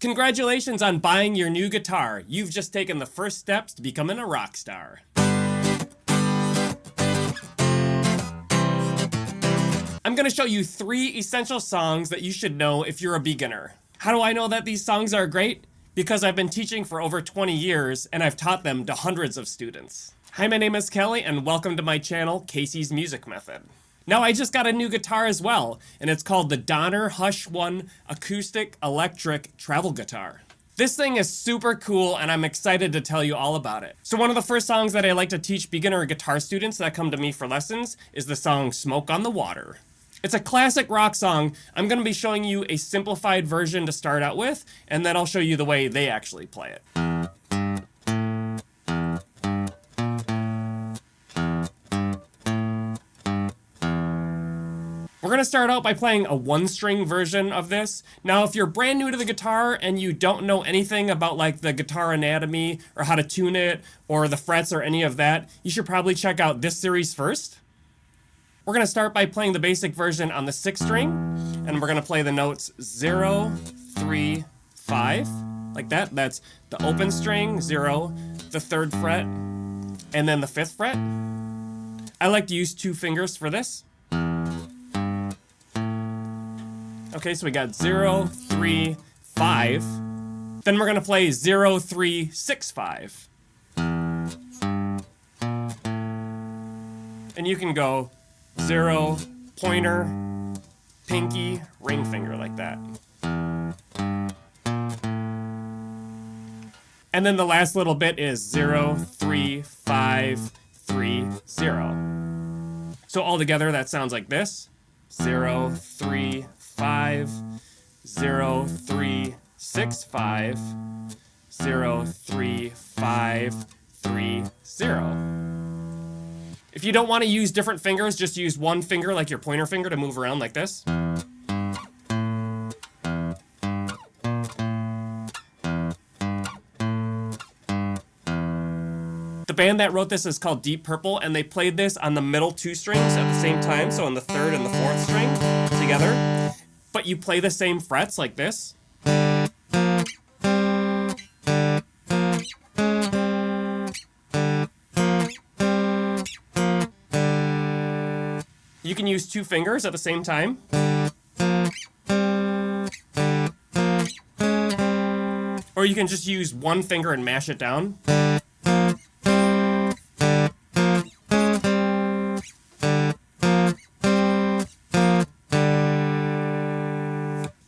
Congratulations on buying your new guitar. You've just taken the first steps to becoming a rock star. I'm going to show you 3 essential songs that you should know if you're a beginner. How do I know that these songs are great? Because I've been teaching for over 20 years and I've taught them to hundreds of students. Hi, my name is Kelly and welcome to my channel, Casey's Music Method. Now, I just got a new guitar as well, and it's called the Donner Hush 1 Acoustic Electric Travel Guitar. This thing is super cool, and I'm excited to tell you all about it. So one of the first songs that I like to teach beginner guitar students that come to me for lessons is the song Smoke on the Water. It's a classic rock song. I'm going to be showing you a simplified version to start out with, and then I'll show you the way they actually play it. We're going to start out by playing a 1-string version of this. Now, if you're brand new to the guitar and you don't know anything about like the guitar anatomy or how to tune it or the frets or any of that, you should probably check out this series first. We're going to start by playing the basic version on the 6th string, and we're going to play the notes 0, 3, 5, like that. That's the open string, 0, the 3rd fret, and then the 5th fret. I like to use 2 fingers for this. Okay, so we got 0, 3, 5. Then we're going to play 0, 3, 6, 5. And you can go 0, pointer, pinky, ring finger like that. And then the last little bit is 0, 3, 5, 3, 0. So all together that sounds like this. 0, 3, 5, 0, 3, 6, 5, 0, 3, 5, 3, 0. If you don't want to use different fingers, just use one finger like your pointer finger to move around like this. The band that wrote this is called Deep Purple, and they played this on the middle 2 strings at the same time, so on the 3rd and the 4th string together. But you play the same frets like this. You can use 2 fingers at the same time. Or you can just use 1 finger and mash it down.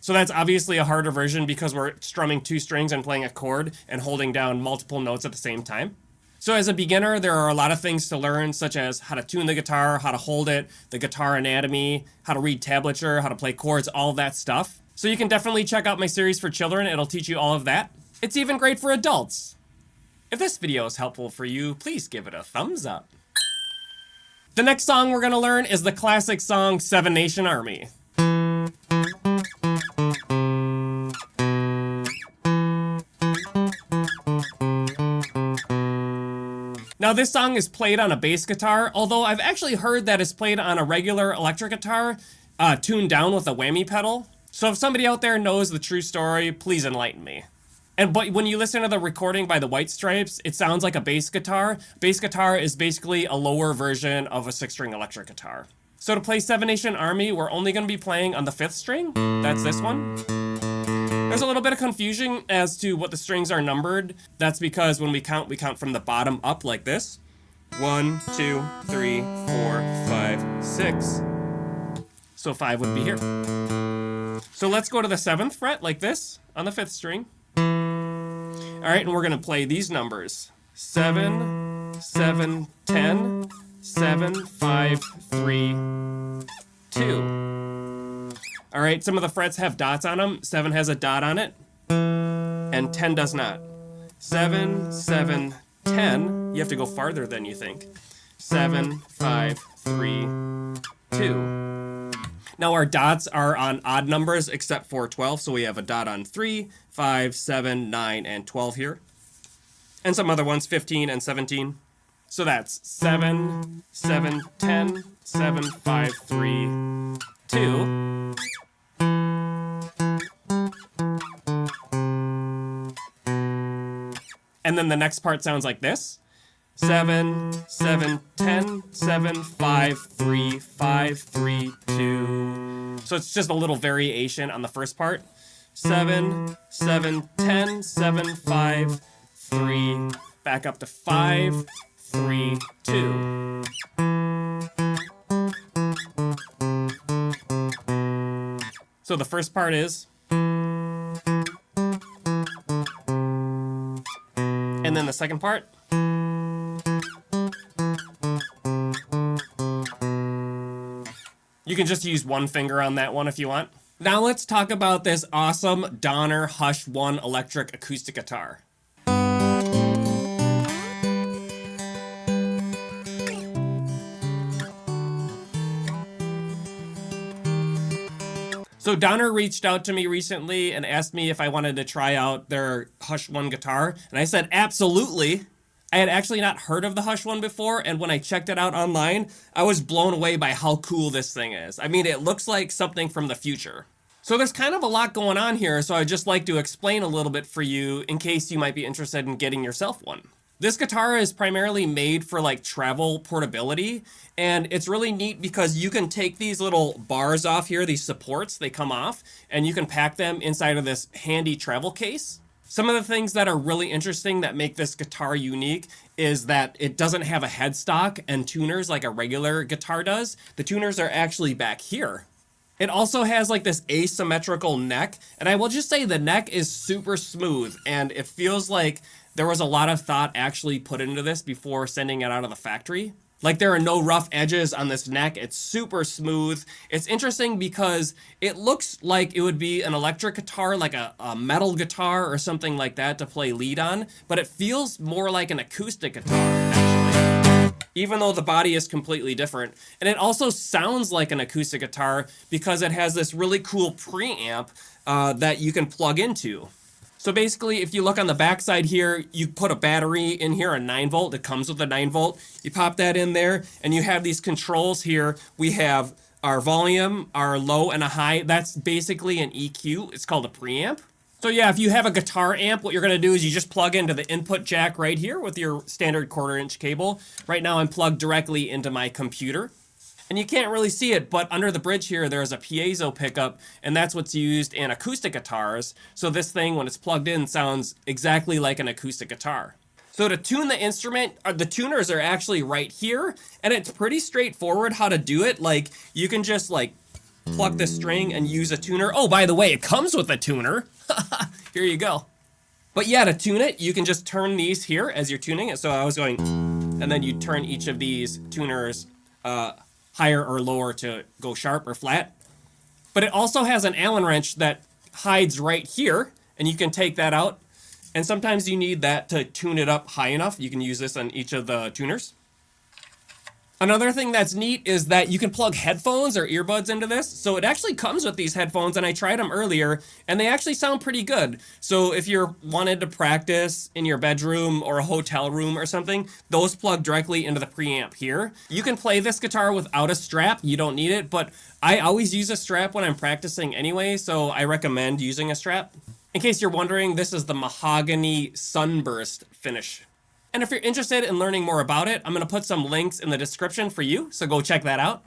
So that's obviously a harder version because we're strumming 2 strings and playing a chord and holding down multiple notes at the same time. So as a beginner, there are a lot of things to learn, such as how to tune the guitar, how to hold it, the guitar anatomy, how to read tablature, how to play chords, all that stuff. So you can definitely check out my series for children. It'll teach you all of that. It's even great for adults. If this video is helpful for you, please give it a thumbs up. The next song we're going to learn is the classic song 7 Nation Army. Now this song is played on a bass guitar, although I've actually heard that it's played on a regular electric guitar, tuned down with a whammy pedal. So if somebody out there knows the true story, please enlighten me. But when you listen to the recording by the White Stripes, it sounds like a bass guitar. Bass guitar is basically a lower version of a 6-string electric guitar. So to play 7 Nation Army, we're only going to be playing on the 5th string. That's this one. There's a little bit of confusion as to what the strings are numbered. That's because when we count from the bottom up like this. 1, 2, 3, 4, 5, 6. So 5 would be here. So let's go to the 7th fret like this on the 5th string. All right, and we're going to play these numbers. 7, 7, 10, 7, 5, 3, 2. All right, some of the frets have dots on them. 7 has a dot on it, and 10 does not. 7, 7, 10. You have to go farther than you think. 7, 5, 3, 2. Now our dots are on odd numbers except for 12, so we have a dot on 3, 5, 7, 9, and 12 here. And some other ones, 15 and 17. So that's 7, 7, 10, 7, 5, 3, 2. And then the next part sounds like this. 7, 7, 10, 7, 5, 3, 5, 3, 2. So it's just a little variation on the first part. 7, 7, 10, 7, 5, 3. Back up to 5, 3, 2. So the first part is. And then the second part. You can just use one finger on that one if you want. Now let's talk about this awesome Donner Hush 1 electric acoustic guitar. So Donner reached out to me recently and asked me if I wanted to try out their Hush 1 guitar, and I said absolutely. I had actually not heard of the Hush one before, and when I checked it out online, I was blown away by how cool this thing is. I mean, it looks like something from the future. So there's kind of a lot going on here, so I'd just like to explain a little bit for you in case you might be interested in getting yourself one. This guitar is primarily made for like travel portability, and it's really neat because you can take these little bars off here, these supports, they come off, and you can pack them inside of this handy travel case. Some of the things that are really interesting that make this guitar unique is that it doesn't have a headstock and tuners like a regular guitar does. The tuners are actually back here. It also has like this asymmetrical neck, and I will just say the neck is super smooth, and it feels like there was a lot of thought actually put into this before sending it out of the factory. Like there are no rough edges on this neck. It's super smooth. It's interesting because it looks like it would be an electric guitar, like a metal guitar or something like that to play lead on, but it feels more like an acoustic guitar, actually, even though the body is completely different. And it also sounds like an acoustic guitar because it has this really cool preamp that you can plug into. So basically, if you look on the backside here, you put a battery in here, a 9 volt. It comes with a 9 volt. You pop that in there, and you have these controls here. We have our volume, our low, and a high. That's basically an EQ. It's called a preamp. So yeah, if you have a guitar amp, what you're going to do is you just plug into the input jack right here with your standard 1/4-inch cable. Right now, I'm plugged directly into my computer. And you can't really see it, but under the bridge here, there's a piezo pickup, and that's what's used in acoustic guitars. So this thing, when it's plugged in, sounds exactly like an acoustic guitar. So to tune the instrument, the tuners are actually right here, and it's pretty straightforward how to do it. Like, you can just, like, pluck the string and use a tuner. Oh, by the way, it comes with a tuner. Here you go. But yeah, to tune it, you can just turn these here as you're tuning it. So I was going, and then you turn each of these tuners higher or lower to go sharp or flat. But it also has an Allen wrench that hides right here, and you can take that out. And sometimes you need that to tune it up high enough. You can use this on each of the tuners. Another thing that's neat is that you can plug headphones or earbuds into this. So it actually comes with these headphones, and I tried them earlier, and they actually sound pretty good. So if you're wanted to practice in your bedroom or a hotel room or something, those plug directly into the preamp here. You can play this guitar without a strap. You don't need it, but I always use a strap when I'm practicing anyway, so I recommend using a strap. In case you're wondering, this is the mahogany sunburst finish. And if you're interested in learning more about it, I'm going to put some links in the description for you, so go check that out.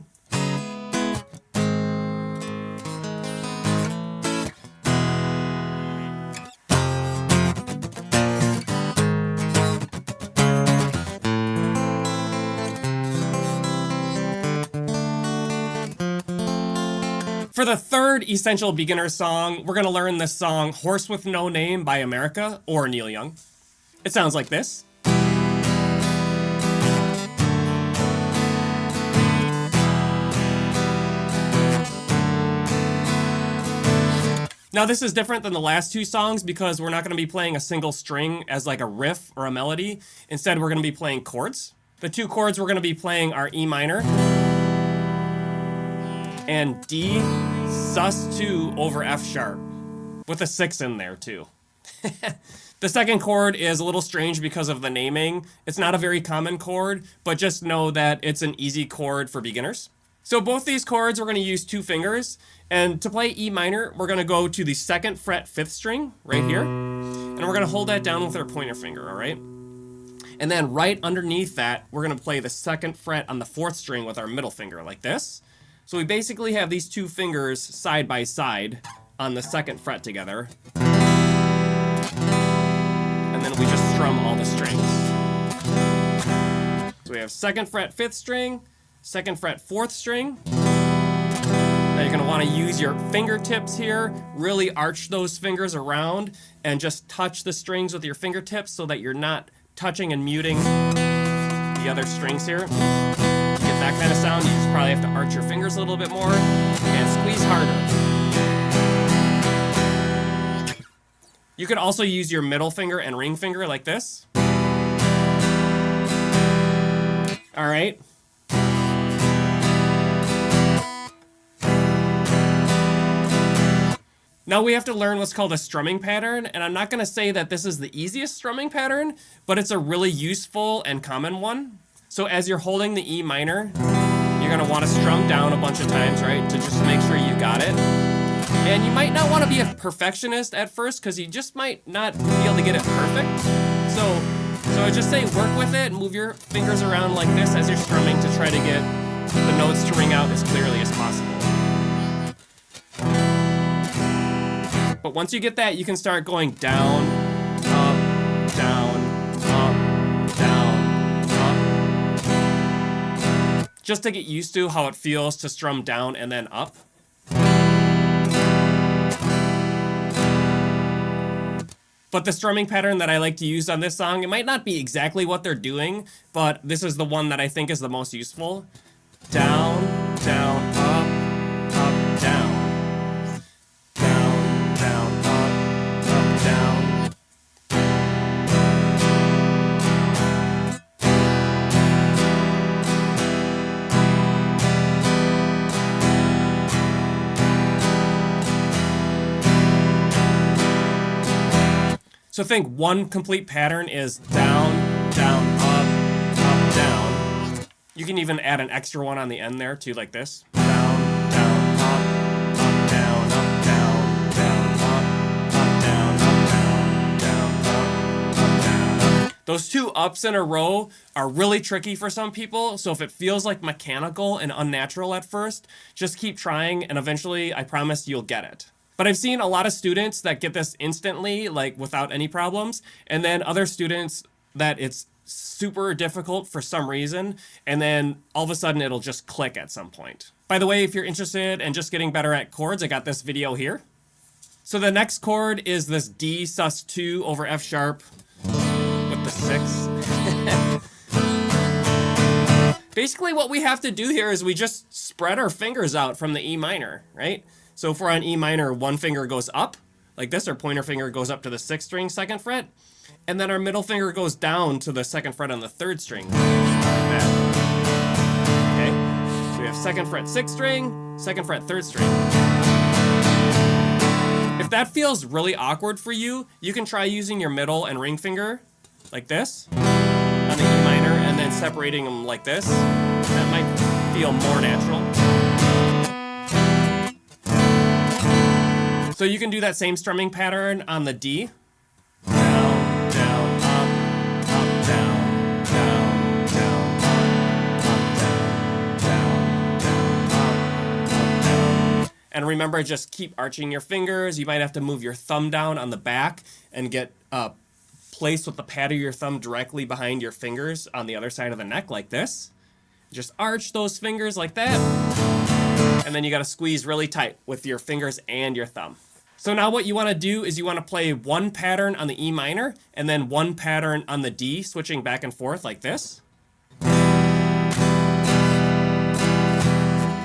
For the third essential beginner song, we're going to learn this song, Horse with No Name by America, or Neil Young. It sounds like this. Now this is different than the last two songs because we're not going to be playing a single string as like a riff or a melody. Instead, we're going to be playing chords. The two chords we're going to be playing are E minor and D sus2 over F sharp with a 6 in there too. The second chord is a little strange because of the naming. It's not a very common chord, but just know that it's an easy chord for beginners. So both these chords, we're going to use 2 fingers. And to play E minor, we're going to go to the 2nd fret 5th string right here. And we're going to hold that down with our pointer finger, all right? And then right underneath that, we're going to play the 2nd fret on the 4th string with our middle finger, like this. So we basically have these 2 fingers side by side on the 2nd fret together. And then we just strum all the strings. So we have 2nd fret 5th string, 2nd fret 4th string. Now you're going to want to use your fingertips here, really arch those fingers around and just touch the strings with your fingertips so that you're not touching and muting the other strings here. To get that kind of sound, you just probably have to arch your fingers a little bit more and squeeze harder. You could also use your middle finger and ring finger like this. All right. Now we have to learn what's called a strumming pattern, and I'm not going to say that this is the easiest strumming pattern, but it's a really useful and common one. So as you're holding the E minor, you're going to want to strum down a bunch of times, right, to just make sure you got it. And you might not want to be a perfectionist at first because you just might not be able to get it perfect. So I just say work with it and move your fingers around like this as you're strumming to try to get the notes to ring out as clearly as possible. But once you get that, you can start going down, up, down, up, down, up. Just to get used to how it feels to strum down and then up. But the strumming pattern that I like to use on this song, it might not be exactly what they're doing, but this is the one that I think is the most useful. Down, down, up, down. Down, down, up, down. So think one complete pattern is down, down, up, down. You can even add an extra one on the end there too, like this. Down, down, up, down, up, down, down, up, down, up, down, down. Those 2 ups in a row are really tricky for some people, so if it feels like mechanical and unnatural at first, just keep trying and eventually, I promise you'll get it. But I've seen a lot of students that get this instantly, like without any problems, and then other students that it's super difficult for some reason, and then all of a sudden it'll just click at some point. By the way, if you're interested in just getting better at chords, I got this video here. So the next chord is this D sus2 over F sharp with the 6. Basically what we have to do here is we just spread our fingers out from the E minor, right? So if we're on E minor, one finger goes up, like this, our pointer finger goes up to the 6th string, 2nd fret, and then our middle finger goes down to the 2nd fret on the 3rd string, like that. Okay, so we have 2nd fret, 6th string, 2nd fret, 3rd string. If that feels really awkward for you, you can try using your middle and ring finger, like this, on the E minor, and then separating them like this. That might feel more natural. So you can do that same strumming pattern on the D. Down, down, up, down, down, down, up, down. And remember, just keep arching your fingers. You might have to move your thumb down on the back and get placed with the pad of your thumb directly behind your fingers on the other side of the neck like this. Just arch those fingers like that. And then you got to squeeze really tight with your fingers and your thumb. So now what you want to do is you want to play one pattern on the E minor and then one pattern on the D, switching back and forth like this. And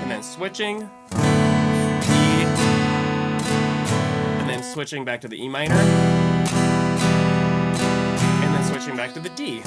then switching, E, and then switching back to the E minor, and then switching back to the D.